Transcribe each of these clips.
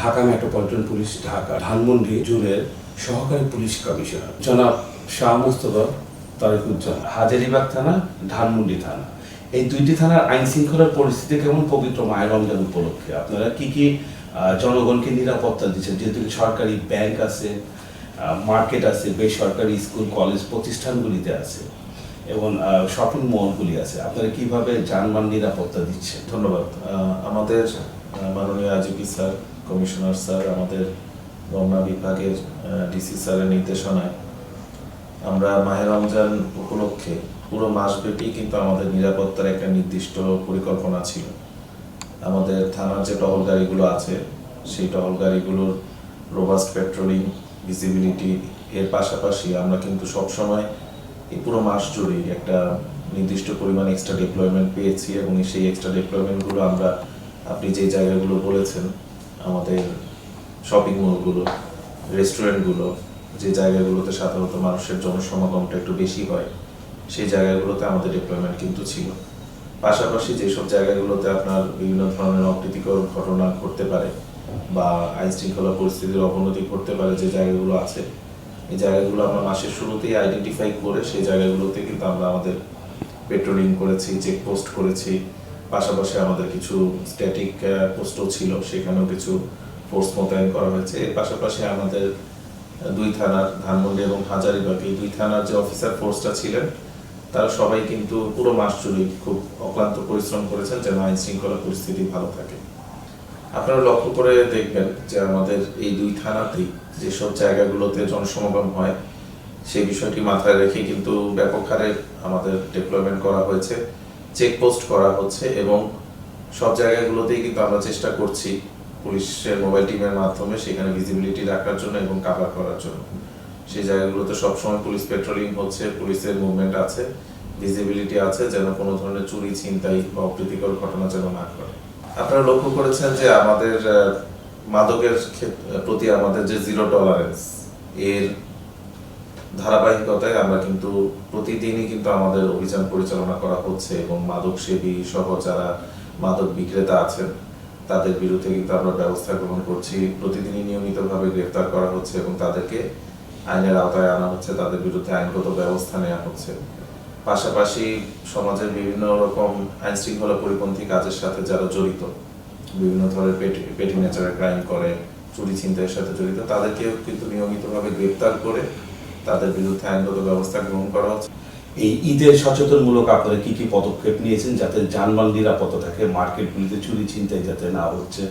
Dhaka metropolitan police Dhaka Dhanmondi জোনের সহকারী police commissioner জনাব শাহ মোস্তফা তারিকুজ্জামান, হাজারীবাগ থানা, ধানমন্ডি থানা, এই দুইটি থানার আইন শৃঙ্খলার পরিস্থিতি কেমন পবিত্র মায়ের রমজান উপলক্ষে আপনারা কি জনগণকে নিরাপত্তা দিচ্ছেন? যেহেতু সরকারি ব্যাংক আছে, মার্কেট আছে, বেসরকারি স্কুল কলেজ প্রতিষ্ঠানগুলিতে আছে এবং শপিং মলগুলি আছে, আপনারা কিভাবে যানবাহন নিরাপত্তা দিচ্ছেন? ধন্যবাদ। আমাদের মাননীয় আইজিপি স্যার, কমিশনার স্যার, আমাদের রমনা বিভাগের ডিসি স্যারের নির্দেশনায় আমরা মাহে রমজান উপলক্ষে পুরো মাসব্যাপী কিন্তু আমাদের নিরাপত্তার একটা নির্দিষ্ট পরিকল্পনা ছিল। আমাদের থানার যে টহল গাড়িগুলো আছে সেই টহল গাড়িগুলোর রোবাস্ট পেট্রোলিং, ভিজিবিলিটি এর পাশাপাশি আমরা কিন্তু সবসময় এই পুরো মাস জুড়ে একটা নির্দিষ্ট পরিমাণ এক্সট্রা ডিপ্লয়মেন্ট পেয়েছি এবং সেই এক্সট্রা ডিপ্লয়মেন্টগুলো আমরা, আপনি যে জায়গাগুলো বলেছেন, আমাদের শপিং মলগুলো, রেস্টুরেন্টগুলো, যে জায়গাগুলোতে সাধারণত মানুষের জনসমাগমটা একটু বেশি হয় সেই জায়গাগুলোতে আমাদের ডিপ্লয়মেন্ট কিন্তু ছিল। পাশাপাশি যেসব জায়গাগুলোতে আপনার বিভিন্ন ধরনের অপ্রীতিকর ঘটনা ঘটতে পারে বা আইন শৃঙ্খলা পরিস্থিতির অবনতি ঘটতে পারে, যে জায়গাগুলো আছে এই জায়গাগুলো আমরা মাসের শুরুতেই আইডেন্টিফাই করে সেই জায়গাগুলোতে কিন্তু আমরা আমাদের পেট্রোলিং করেছি, চেকপোস্ট করেছি। পাশাপাশি আমাদের কিছু স্ট্যাটিক পোস্টও ছিল, সেখানেও কিছু ফোর্স মোতায়েন করা হয়েছে। এর পাশাপাশি আমাদের দুই থানার, ধানমন্ডি এবং হাজারীবাগ, এই দুই থানার যে অফিসার ফোর্সটা ছিলেন তারা সবাই কিন্তু পুরো মাস জুড়ে খুব অক্লান্ত পরিশ্রম করেছেন যেন আইন শৃঙ্খলা পরিস্থিতি ভালো থাকে। আপনারা লক্ষ্য করে দেখবেন যে আমাদের এই দুই থানাতেই যেসব জায়গাগুলোতে জনসমাগম হয় সেই বিষয়টি মাথায় রেখে কিন্তু ব্যাপক হারে আমাদের ডিপ্লয়মেন্ট করা হয়েছে, চেকপোস্ট করা হচ্ছে এবং সব জায়গাগুলোতেই কিন্তু আমরা চেষ্টা করছি পুলিশের মোবাইল টিমের মাধ্যমে সেখানে ভিজিবিলিটি রাখার জন্য এবং কাভার করার জন্য। সেই জায়গাগুলোতে সবসময় পুলিশ পেট্রোলিং হচ্ছে, পুলিশের মুভমেন্ট আছে, ভিজিবিলিটি আছে, যেন কোনো ধরনের চুরি, ছিনতাই বা অপ্রীতিকর ঘটনা যেন না ঘটে। আপনারা লক্ষ্য করেছেন যে আমাদের মাদকের প্রতি আমাদের যে জিরো টলারেন্স এর ধারাবাহিকতায় আমরা কিন্তু প্রতিদিনই কিন্তু আমাদের অভিযান পরিচালনা করা হচ্ছে এবং মাদক সেবী সহ যারা মাদক বিক্রেতা আছেন তাদের বিরুদ্ধে কিন্তু আমরা ব্যবস্থা গ্রহণ করছি। প্রতিদিনই নিয়মিতভাবে গ্রেফতার করা হচ্ছে এবং তাদেরকে আইনের আওতায় আনা হচ্ছে, তাদের বিরুদ্ধে আইনগত ব্যবস্থা নেওয়া হচ্ছে। পাশাপাশি সমাজের বিভিন্ন রকম আইন শৃঙ্খলা পরিপন্থী কাজের সাথে যারা জড়িত, বিভিন্ন ধরনের পেটি নেচারের ক্রাইম করে, চুরি ছিনতাইয়ের সাথে জড়িত, তাদেরকেও কিন্তু নিয়মিতভাবে গ্রেফতার করে তাদের বিরুদ্ধে আইনগত ব্যবস্থা গ্রহণ করা হচ্ছে। এই ঈদের সচেতনমূলক আপনারা কি পদক্ষেপ নিয়েছেন যাতে যানবাহন নিরাপত্তা থাকে, মার্কেটগুলিতে চুরি ছিনতাই যাতে না হচ্ছে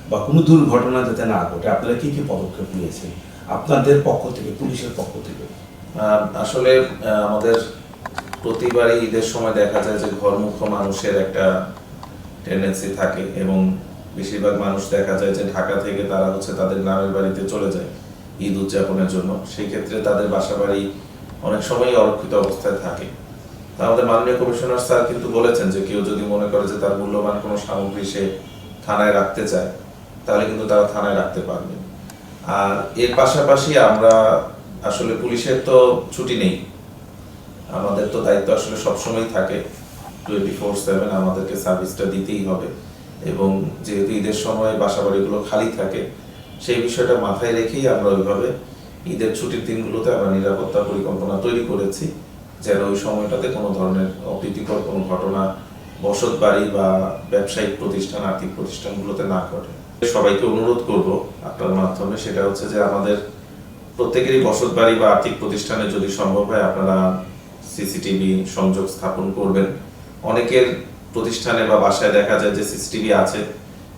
বা কোনো দুর্ঘটনা যাতে না ঘটে, আপনারা কি পদক্ষেপ নিয়েছেন আপনাদের পক্ষ থেকে, পুলিশের পক্ষ থেকে? আসলে আমাদের প্রতিবারই ঈদের সময় দেখা যায় যে ঘরমুখ মানুষের একটা টেন্ডেন্সি থাকে এবং বেশিরভাগ মানুষ দেখা যায় যে ঢাকা থেকে তারা তাদের গ্রামের বাড়িতে চলে যায় ঈদ উদযাপনের জন্য। সেই ক্ষেত্রে তাদের বাসা বাড়ি অনেক সময় অরক্ষিত অবস্থায় থাকে। আমাদের মাননীয় কমিশনার স্যার কিন্তু বলেছেন যে কেউ যদি মনে করে যে তার মূল্যবান কোনো সামগ্রী সে থানায় রাখতে চায় তাহলে কিন্তু তারা থানায় রাখতে পারবে। আর এর পাশাপাশি আমরা আসলে পুলিশের তো ছুটি নেই, আমাদের তো দায়িত্ব আসলে সবসময় থাকে 24/7 আমাদেরকে সার্ভিসটা দিতেই হবে এবং যেহেতু ঈদের সময় বাসা বাড়িগুলো খালি থাকে সেই বিষয়টা মাথায় রেখেই আমরা ওইভাবে ঈদের ছুটির দিনগুলোতে আমরা নিরাপত্তা পরিকল্পনা তৈরি করেছি যেন ওই সময়টাতে কোনো ধরনের অপ্রীতিকর কোনো ঘটনা বসত বাড়ি বা ব্যবসায়িক প্রতিষ্ঠান, আর্থিক প্রতিষ্ঠানগুলোতে না ঘটে। সবাইকে অনুরোধ করব আপনার মাধ্যমে, সেটা হচ্ছে যে আমাদের প্রত্যেকেরই বসত বাড়ি বা আর্থিক প্রতিষ্ঠানে যদি সম্ভব হয় আপনারা সিসিটিভি সংযোগ স্থাপন করবেন। অনেকের প্রতিষ্ঠানে বা বাসায় দেখা যায় যে সিসিটিভি আছে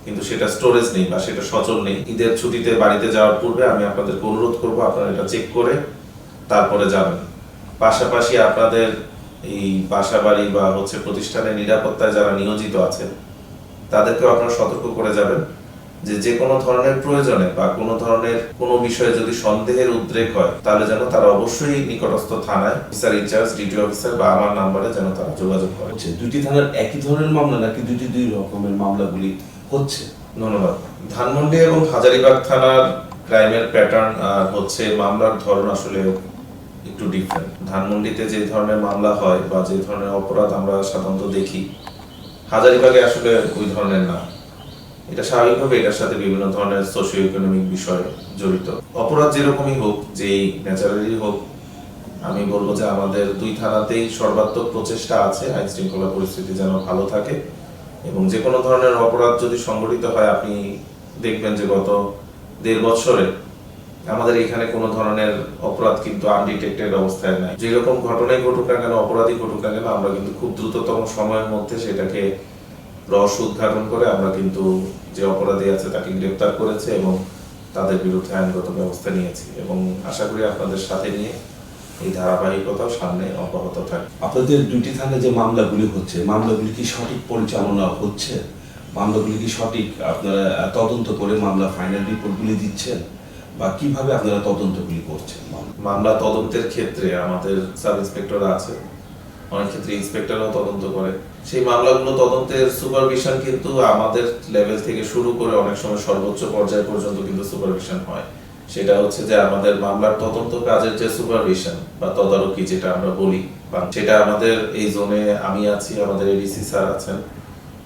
কিন্তু সেটা স্টোরেজ নেই বা সেটা সচল নেই। ঈদের ছুটিতে বাড়িতে যাওয়ার পূর্বে আমি আপনাদেরকে অনুরোধ করব আপনারা এটা চেক করে তারপরে যাবেন। পাশাপাশি আপনাদের এই বাসা বাড়ি বা প্রতিষ্ঠানের নিরাপত্তায় যারা নিয়োজিত আছেন তাদেরকেও আপনারা সতর্ক করে যাবেন যে কোনো ধরনের প্রয়োজনে বা কোনো ধরনের কোনো বিষয়ে যদি সন্দেহের উদ্রেক হয় তাহলে যেন তারা অবশ্যই নিকটস্থ থানায় অফিসার ইনচার্জ, ডিটি অফিসার বা আমার নাম্বারে যেন তারা যোগাযোগ করে। দুটি থানার একই ধরনের মামলা নাকি দুই রকমের মামলাগুলি হচ্ছে? ধন্যবাদ। ধানমন্ডি এবং হাজারীবাগ থানার ক্রাইমের প্যাটার্ন আর মামলার ধরন আসলে একটু ডিফারেন্ট। ধানমন্ডিতে যে ধরনের মামলা হয় বা যে ধরনের অপরাধ আমরা সাধারণত দেখি হাজারীবাগে আসলে ওই ধরনের না। এটা স্বাভাবিকভাবে এটার সাথে বিভিন্ন ধরনের সোশিও ইকোনমিক বিষয় জড়িত। অপরাধ যেরকমই হোক, যেই ন্যাচারালি হোক, আমি বলবো যে আমাদের দুই থানাতেই সর্বাত্মক প্রচেষ্টা আছে আইন শৃঙ্খলা পরিস্থিতি যেন ভালো থাকে, এবং যে কোনো ধরনের অপরাধ যদি সংঘটিত হয়, আপনি দেখবেন যে গত 1.5 বছরে আমাদের এখানে কোনো ধরনের অপরাধ কিন্তু আনডিটেক্টেড অবস্থায় নাই। যেরকম ঘটনাই ঘটুক না কেন, অপরাধী ঘটুক না কেন, আমরা কিন্তু খুব দ্রুততম সময়ের মধ্যে সেটাকে রহস্য উদ্ঘাটন করে আমরা কিন্তু যে অপরাধী আছে তাকে গ্রেপ্তার করেছি এবং তাদের বিরুদ্ধে আইনগত ব্যবস্থা নিয়েছি, এবং আশা করি আপনাদের সাথে নিয়ে এই ধারাবাহিকতাও সামনে অব্যাহত থাকবে। আপনাদের দুইটি থানায় যে মামলাগুলি হচ্ছে, মামলাগুলি কি সঠিক পরিচালনা হচ্ছে? মামলাগুলি কি সঠিক আপনারা তদন্ত করে মামলা ফাইনাল রিপোর্টগুলি দিচ্ছেন, বা কিভাবে আপনারা তদন্তগুলি করছেন? মামলা তদন্তের ক্ষেত্রে আমাদের সাব ইন্সপেক্টর আছে, অনেক ক্ষেত্রে ইন্সপেক্টরও তদন্ত করে। সেই মামলাগুলো তদন্তের সুপারভিশন কিন্তু আমাদের লেভেল থেকে শুরু করে অনেক সময় সর্বোচ্চ পর্যায় পর্যন্ত কিন্তু সুপারভিশন হয়। সেটা হচ্ছে যে আমাদের মামলার তদন্ত কাজের যে সুপারভিশন বা তদারকি যেটা আমরা বলি, বা সেটা আমাদের এই জোনে আমি আছি, আমাদের এডিসি স্যার আছেন,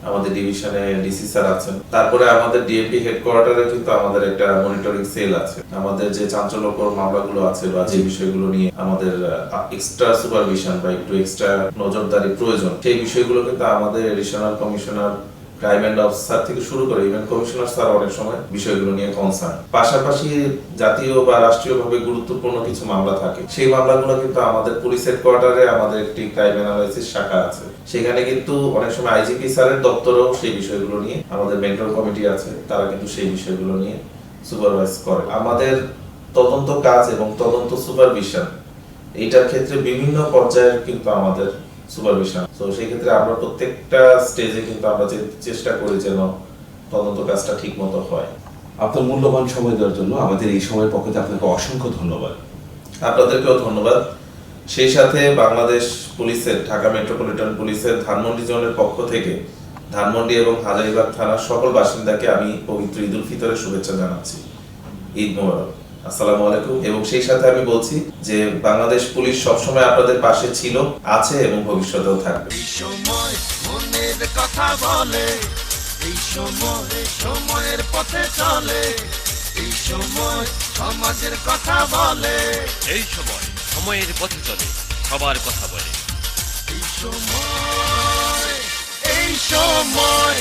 আমাদের ডিভিশনে ডিসি স্যার আছেন, তারপরে আমাদের ডিএমপি হেডকোয়ার্টারে কিন্তু আমাদের একটা মনিটরিং সেল আছে। আমাদের যে চাঞ্চল্যকর মামলাগুলো আছে বা যে বিষয়গুলো নিয়ে আমাদের এক্সট্রা সুপারভিশন বা একটু এক্সট্রা নজরদারি প্রয়োজন, সেই বিষয়গুলো কিন্তু আমাদের additional commissioner, crime and officer থেকে শুরু করে ইভেন কমিশনার স্যার অনেক সময় বিষয়গুলো নিয়ে কনসার্ন। পাশাপাশি জাতীয় বা রাষ্ট্রীয়ভাবে গুরুত্বপূর্ণ কিছু মামলা থাকে, সেই মামলাগুলো কিন্তু আমাদের পুলিশ হেডকোয়ার্টারে আমাদের একটি ক্রাইম অ্যানালাইসিস শাখা আছে, সেখানে কিন্তু অনেক সময় আইজিপি স্যারের দপ্তরেও সেই বিষয়গুলো নিয়ে আমাদের মেন্টর কমিটি আছে, তারা কিন্তু সেই বিষয়গুলো নিয়ে সুপারভাইজ করে। আমাদের তদন্ত কাজ এবং তদন্ত সুপারভিশন এইটার ক্ষেত্রে বিভিন্ন পর্যায়ের কিন্তু আমাদের সুপারভিশন। তো সেই ক্ষেত্রে আমরা প্রত্যেকটা স্টেজে কিন্তু আমরা যে চেষ্টা করি যেন তদন্ত কাজটা ঠিক মতো হয়। আপনার মূল্যবান সময় দেওয়ার জন্য আমাদের এই সময়ের পক্ষে আপনাকে অসংখ্য ধন্যবাদ। আপনাদেরকেও ধন্যবাদ। সেই সাথে বাংলাদেশ পুলিশের, ঢাকা মেট্রোপলিটন পুলিশের ধানমন্ডি জোনের পক্ষ থেকে ধানমন্ডি এবং হাজারীবাগ থানার সকল বাসিন্দাকে আমি পবিত্র ঈদ উল ফিতরের শুভেচ্ছা জানাচ্ছি। ঈদ মোবারক, আসসালামু আলাইকুম। এবং সেই সাথে আমি বলছি যে বাংলাদেশ পুলিশ সবসময় আপনাদের পাশে ছিল, আছে এবং ভবিষ্যতেও থাকবে। এই সময় মনের কথা বলে, এই সময় সময়ের পথে চলে, এই সময় সমাজের কথা বলে, এই সময় সময়ের পথে চলে, সবার কথা বলে। এই সময়, এই সময়